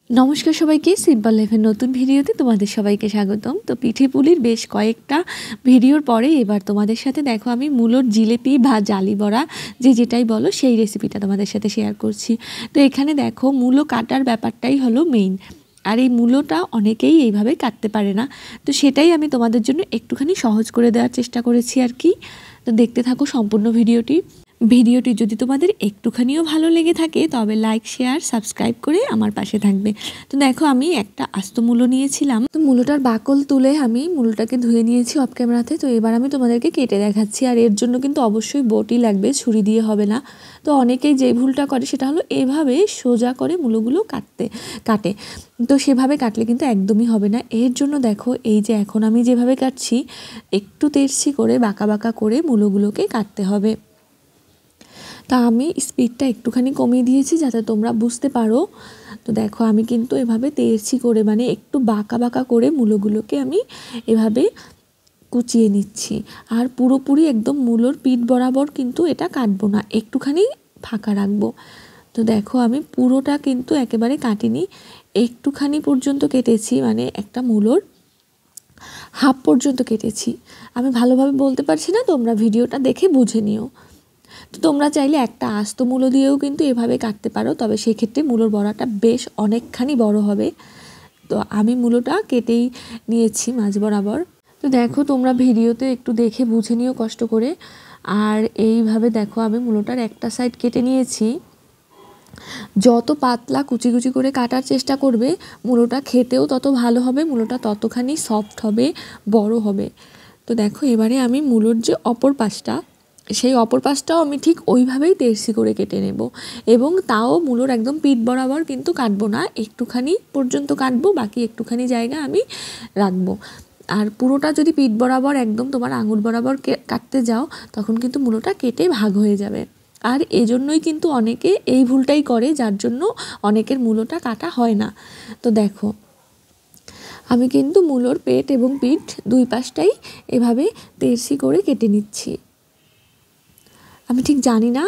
নমস্কার সবাইকে, সিম্পল লাইফের নতুন ভিডিওতে তোমাদের সবাইকে স্বাগতম। তো পিঠে পুলির বেশ কয়েকটা ভিডিওর পরে এবার তোমাদের সাথে দেখো আমি মূলোর জিলেপি বা জালি বড়া যেটাই বলো সেই রেসিপিটা তোমাদের সাথে শেয়ার করছি। তো এখানে দেখো মূলো কাটার ব্যাপারটাই হলো মেইন, আর এই মূলোটা অনেকেই এইভাবে কাটতে পারে না, তো সেটাই আমি তোমাদের জন্য একটুখানি সহজ করে দেওয়ার চেষ্টা করেছি আর কি। তো দেখতে থাকো সম্পূর্ণ ভিডিওটি যদি তোমাদের একটুখানিও ভালো লেগে থাকে তবে লাইক শেয়ার সাবস্ক্রাইব করে আমার পাশে থাকবে। তো দেখো আমি একটা আস্ত মূলো নিয়েছিলাম, তো মূলোটার বাকল তুলে আমি মূলোটাকে ধুয়ে নিয়েছি অফ ক্যামেরাতে। তো এবার আমি তোমাদেরকে কেটে দেখাচ্ছি, আর এর জন্য কিন্তু অবশ্যই বটি লাগবে, ছুরি দিয়ে হবে না। তো অনেকেই যে ভুলটা করে সেটা হলো এভাবে সোজা করে মূলোগুলো কাটে, তো সেভাবে কাটলে কিন্তু একদমই হবে না। এর জন্য দেখো এই যে এখন আমি যেভাবে কাটছি একটু তেরছি করে বাঁকা বাঁকা করে মূলোগুলোকে কাটতে হবে। তা আমি স্পিডটা একটুখানি কমিয়ে দিয়েছি যাতে তোমরা বুঝতে পারো। তো দেখো আমি কিন্তু এভাবে তেরছি করে মানে একটু বাঁকা বাঁকা করে মূলোগুলোকে আমি এভাবে কুচিয়ে নিচ্ছি। আর পুরোপুরি একদম মূলোর পিঠ বরাবর কিন্তু এটা কাটবো না, একটুখানি ফাঁকা রাখবো। তো দেখো আমি পুরোটা কিন্তু একেবারে কাটিনি, একটুখানি পর্যন্ত কেটেছি, মানে একটা মূলোর হাফ পর্যন্ত কেটেছি। আমি ভালোভাবে বলতে পারছি না, তোমরা ভিডিওটা দেখে বুঝে নিও। তো তোমরা চাইলে একটা আস্ত মূলো দিয়েও কিন্তু এভাবে কাটতে পারো, তবে সেক্ষেত্রে মূলোর বড়াটা বেশ অনেকখানি বড় হবে। তো আমি মূলোটা কেটেই নিয়েছি মাঝ বরাবর। তো দেখো তোমরা ভিডিওতে একটু দেখে বুঝে নিও কষ্ট করে। আর এইভাবে দেখো আমি মূলোটার একটা সাইড কেটে নিয়েছি। যত পাতলা কুচি কুচি করে কাটার চেষ্টা করবে মূলোটা খেতেও তত ভালো হবে, মূলোটা ততখানি সফট হবে, বড় হবে। তো দেখো এবারে আমি মূলোর যে অপর পাশটা, সেই অপর পাশটাও আমি ঠিক ওইভাবেই তেরছি করে কেটে নেব, এবং তাও মূলোর একদম পিঠ বরাবর কিন্তু কাটবো না, একটুখানি পর্যন্ত কাটবো, বাকি একটুখানি জায়গা আমি রাখবো। আর পুরোটা যদি পিঠ বরাবর একদম তোমার আঙুল বরাবর কাটতে যাও তখন কিন্তু মূলোটা কেটে ভাগ হয়ে যাবে। আর এজন্যই কিন্তু অনেকে এই ভুলটাই করে, যার জন্য অনেকের মূলোটা কাটা হয় না। তো দেখো আমি কিন্তু মূলোর পেট এবং পিঠ দুই পাশটাই এভাবে তেরছি করে কেটে নিচ্ছি। আমি ঠিক জানি না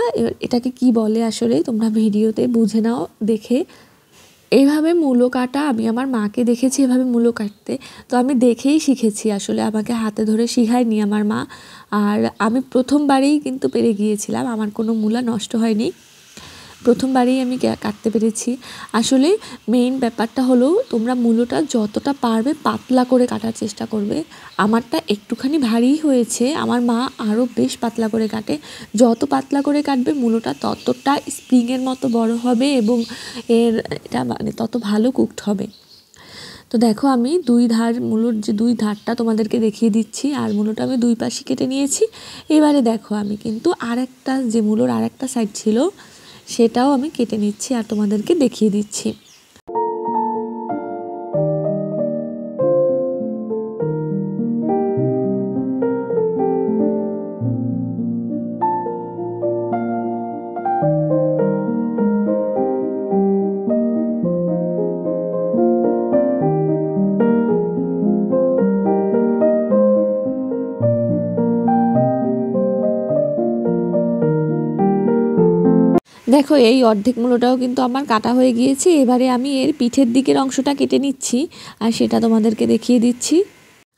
এটাকে কি বলে আসলে, তোমরা ভিডিওতে বুঝে নাও দেখে। এইভাবে মূলো কাটা আমি আমার মাকে দেখেছি এভাবে মূলো কাটতে, তো আমি দেখেই শিখেছি আসলে, আমাকে হাতে ধরে শেখায়নি আমার মা। আর আমি প্রথমবারেই কিন্তু পেরে গিয়েছিলাম, আমার কোনো মূলা নষ্ট হয়নি, প্রথমবারেই আমি কাটতে পেরেছি। আসলে মেইন ব্যাপারটা হলো তোমরা মূলোটা যতটা পারবে পাতলা করে কাটার চেষ্টা করবে। আমারটা একটুখানি ভারী হয়েছে, আমার মা আরও বেশ পাতলা করে কাটে। যত পাতলা করে কাটবে মূলোটা ততটা স্প্রিংয়ের মতো বড় হবে এবং এটা মানে তত ভালো কুকড হবে। তো দেখো আমি মূলোর যে দুই ধারটা তোমাদেরকে দেখিয়ে দিচ্ছি, আর মূলোটা আমি দুই পাশে কেটে নিয়েছি। এবারে দেখো আমি কিন্তু আরেকটা যে মূলোর আরেকটা সাইড ছিল সেটাও আমি কেটে নিচ্ছি আর তোমাদেরকে দেখিয়ে দিচ্ছি। দেখো এই অর্ধেক মূলোটাও কিন্তু আমার কাটা হয়ে গিয়েছে। এবারে আমি এর পিঠের দিকের অংশটা কেটে নিচ্ছি আর সেটা তোমাদেরকে দেখিয়ে দিচ্ছি।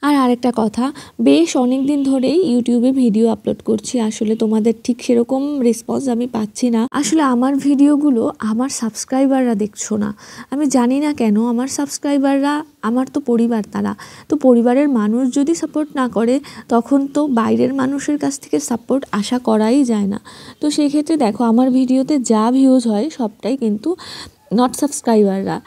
আর আরেকটা কথা, বেশ অনেক দিন ধরেই ইউটিউবে ভিডিও আপলোড করছি, আসলে তোমাদের ঠিক সেরকম রেসপন্স আমি পাচ্ছি না। আসলে আমার ভিডিওগুলো আমার সাবস্ক্রাইবাররা দেখছো না, আমি জানি না কেন। আমার সাবস্ক্রাইবাররা আমার তো পরিবার, তারা তো পরিবারের মানুষ যদি সাপোর্ট না করে তখন তো বাইরের মানুষের কাছ থেকে সাপোর্ট আশা করাই যায় না। তো সেক্ষেত্রে দেখো আমার ভিডিওতে যা ভিউজ হয় সবটাই কিন্তু নট সাবস্ক্রাইবাররা,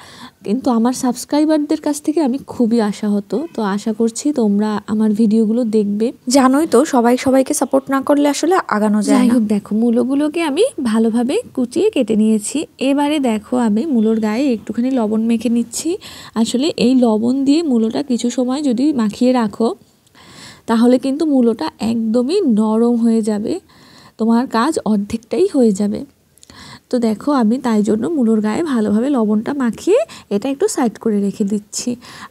কিন্তু আমার সাবস্ক্রাইবারদের কাছ থেকে আমি খুবই আশাহত। তো আশা করছি তোমরা আমার ভিডিওগুলো দেখবে। জানোই তো সবাই সবাইকে সাপোর্ট না করলে আসলে আগানো যায় না। যাই হোক দেখো মূলোগুলোকে আমি ভালোভাবে কুচিয়ে কেটে নিয়েছি। এবারে দেখো আমি মূলোর গায়ে একটুখানি লবণ মেখে নিচ্ছি। আসলে এই লবণ দিয়ে মূলোটা কিছু সময় যদি মাখিয়ে রাখো তাহলে কিন্তু মূলোটা একদমই নরম হয়ে যাবে, তোমার কাজ অর্ধেকটাই হয়ে যাবে। তো দেখো আমি তাই জন্য মূলোর গায়ে ভালোভাবে লবণটা মাখিয়ে এটা একটু সাইড করে রেখে দিচ্ছি।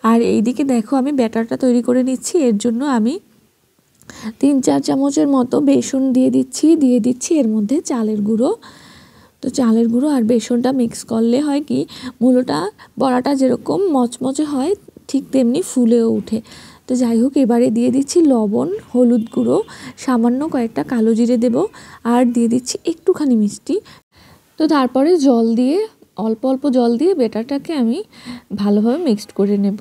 আর এইদিকে দেখো আমি ব্যাটারটা তৈরি করে নিচ্ছি। এর জন্য আমি 3-4 চামচের মতো বেসন দিয়ে দিচ্ছি এর মধ্যে চালের গুঁড়ো, তো চালের গুঁড়ো আর বেসনটা মিক্স করলে হয় কি মূলোটা বড়াটা যেরকম মচমচে হয় ঠিক তেমনি ফুলেও ওঠে। তো যাই হোক, এবারে দিয়ে দিচ্ছি লবণ, হলুদ গুঁড়ো, সামান্য কয়েকটা কালো জিরে দেব, আর দিয়ে দিচ্ছি একটুখানি মিষ্টি। তো তারপরে জল দিয়ে অল্প অল্প জল দিয়ে ব্যাটারটাকে আমি ভালোভাবে মিক্সড করে নেব।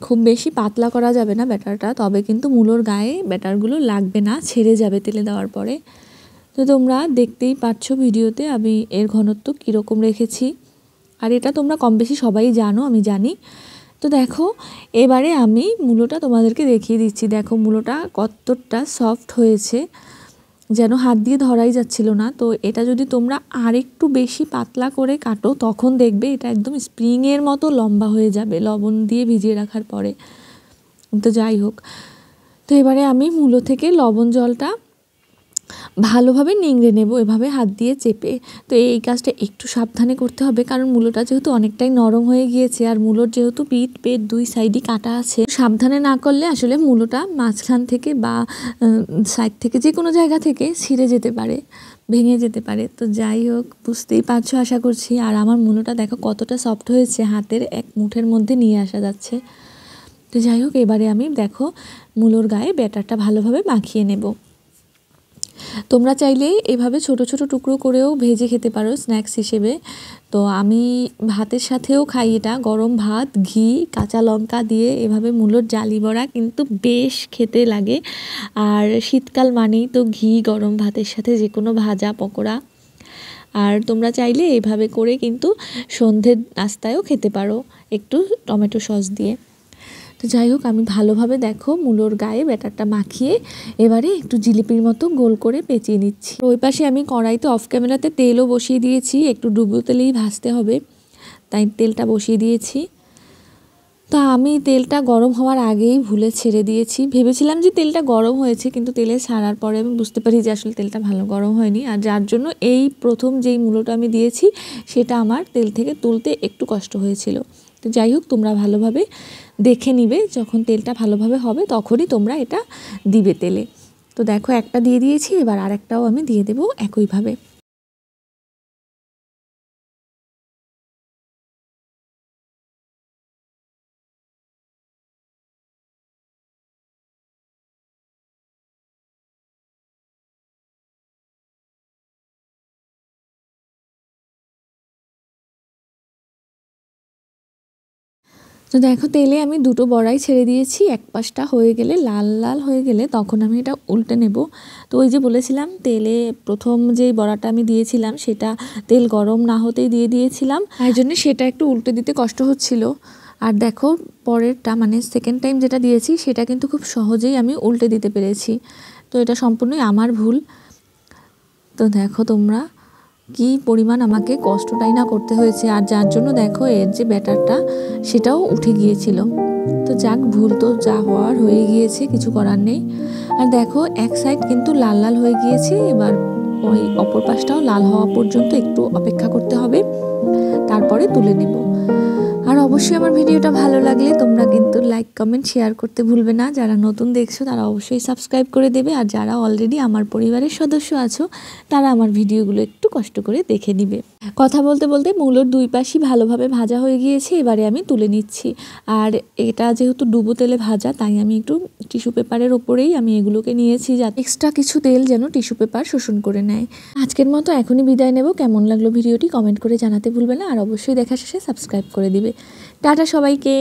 খুব বেশি পাতলা করা যাবে না ব্যাটারটা, তবে কিন্তু মূলোর গায়ে ব্যাটারগুলো লাগবে না, ছেড়ে যাবে তেলে দেওয়ার পরে। তো তোমরা দেখতেই পাচ্ছ ভিডিওতে আমি এর ঘনত্ব কীরকম রেখেছি, আর এটা তোমরা কম বেশি সবাই জানো, আমি জানি। তো দেখো এবারে আমি মূলোটা তোমাদেরকে দেখিয়ে দিচ্ছি। দেখো মূলোটা কতটা সফট হয়েছে, যেন হাত দিয়ে ধরাই যাচ্ছিল না। তো এটা যদি তোমরা আরেকটু বেশি পাতলা করে কাটো তখন দেখবে এটা একদম স্প্রিংয়ের মতো লম্বা হয়ে যাবে লবণ দিয়ে ভিজিয়ে রাখার পরে। তো যাই হোক, তো এবারে আমি মূলো থেকে লবণ জলটা ভালোভাবে নিংড়ে নেব এভাবে হাত দিয়ে চেপে। তো এই কাজটা একটু সাবধানে করতে হবে, কারণ মূলোটা যেহেতু অনেকটাই নরম হয়ে গিয়েছে আর মূলোর যেহেতু পিঠ পেট দুই সাইডই কাটা আছে, সাবধানে না করলে আসলে মূলোটা মাঝখান থেকে বা সাইড থেকে যে কোনো জায়গা থেকে ছিঁড়ে যেতে পারে, ভেঙে যেতে পারে। তো যাই হোক, বুঝতেই পারছো আশা করছি। আর আমার মূলোটা দেখো কতটা সফট হয়েছে, হাতের এক মুঠের মধ্যে নিয়ে আসা যাচ্ছে। তো যাই হোক, এবারে আমি দেখো মূলোর গায়ে ব্যাটারটা ভালোভাবে মাখিয়ে নেব। তোমরা চাইলে এভাবে ছোট ছোট টুকরো করেও ভেজে খেতে পারো স্ন্যাক্স হিসেবে। তো আমি ভাতের সাথেও খাই এটা, গরম ভাত, ঘি, কাঁচা লঙ্কা দিয়ে এভাবে মূলোর জালি বড়া কিন্তু বেশ খেতে লাগে। আর শীতকাল মানেই তো ঘি গরম ভাতের সাথে যে কোনো ভাজা পকোড়া। আর তোমরা চাইলে এইভাবে করে কিন্তু সন্ধ্যের নাস্তায়ও খেতে পারো একটু টমেটো সস দিয়ে। তো যাই হোক, আমি ভালোভাবে দেখো মূলোর গায়ে ব্যাটারটা মাখিয়ে এবারে একটু জিলিপির মতো গোল করে পেঁচিয়ে নিচ্ছি। ওই পাশে আমি কড়াইতে অফ ক্যামেরাতে তেলও বসিয়ে দিয়েছি, একটু ডুবো তেলেই ভাজতে হবে, তাই তেলটা বসিয়ে দিয়েছি। তো আমি তেলটা গরম হওয়ার আগেই ভুলে ছেড়ে দিয়েছি, ভেবেছিলাম যে তেলটা গরম হয়েছে, কিন্তু তেলে ছাড়ার পরে আমি বুঝতে পারি যে আসলে তেলটা ভালো গরম হয়নি। আর যার জন্য এই প্রথম যেই মূলোটা আমি দিয়েছি সেটা আমার তেল থেকে তুলতে একটু কষ্ট হয়েছিল। তো যাই হোক, তোমরা ভালোভাবে দেখে নিবে, যখন তেলটা ভালোভাবে হবে তখনই তোমরা এটা দিবে তেলে। তো দেখো একটা দিয়ে দিয়েছি, এবার আরেকটাও আমি দিয়ে দেবো একইভাবে। তো দেখো তেলে আমি দুটো বড়াই ছেড়ে দিয়েছি, এক পাশটা হয়ে গেলে লাল লাল হয়ে গেলে তখন আমি এটা উল্টে নেব। তো ওই যে বলেছিলাম তেলে প্রথম যে বড়াটা আমি দিয়েছিলাম সেটা তেল গরম না হতেই দিয়ে দিয়েছিলাম, তাই জন্য সেটা একটু উল্টে দিতে কষ্ট হচ্ছিল। আর দেখো পরেরটা মানে সেকেন্ড টাইম যেটা দিয়েছি সেটা কিন্তু খুব সহজেই আমি উল্টে দিতে পেরেছি। তো এটা সম্পূর্ণই আমার ভুল। তো দেখো তোমরা কি পরিমাণ আমাকে কষ্টটাই না করতে হয়েছে, আর যার জন্য দেখো এর যে ব্যাটারটা সেটাও উঠে গিয়েছিল। তো যাক, ভুল তো যা হওয়ার হয়ে গিয়েছে, কিছু করার নেই। আর দেখো এক সাইড কিন্তু লাল লাল হয়ে গিয়েছে, এবার ওই অপর পাশটাও লাল হওয়া পর্যন্ত একটু অপেক্ষা করতে হবে, তারপরে তুলে নেব। আর অবশ্যই আমার ভিডিওটা ভালো লাগলে তোমরা কিন্তু লাইক কমেন্ট শেয়ার করতে ভুলবে না। যারা নতুন দেখছো তারা অবশ্যই সাবস্ক্রাইব করে দেবে, আর যারা অলরেডি আমার পরিবারের সদস্য আছো তারা আমার ভিডিওগুলো একটু কষ্ট করে দেখে নিবে। কথা বলতে বলতে মূলোর দুই পাশই ভালোভাবে ভাজা হয়ে গিয়েছে, এবারে আমি তুলে নিচ্ছি। আর এটা যেহেতু ডুবো তেলে ভাজা, তাই আমি একটু টিস্যু পেপারের ওপরেই আমি এগুলোকে নিয়েছি, যাতে এক্সট্রা কিছু তেল যেন টিস্যু পেপার শোষণ করে নেয়। আজকের মতো এখনই বিদায় নেব। কেমন লাগলো ভিডিওটি কমেন্ট করে জানাতে ভুলবে না, আর অবশ্যই দেখা শেষে সাবস্ক্রাইব করে দিবে। টাটা সবাইকে।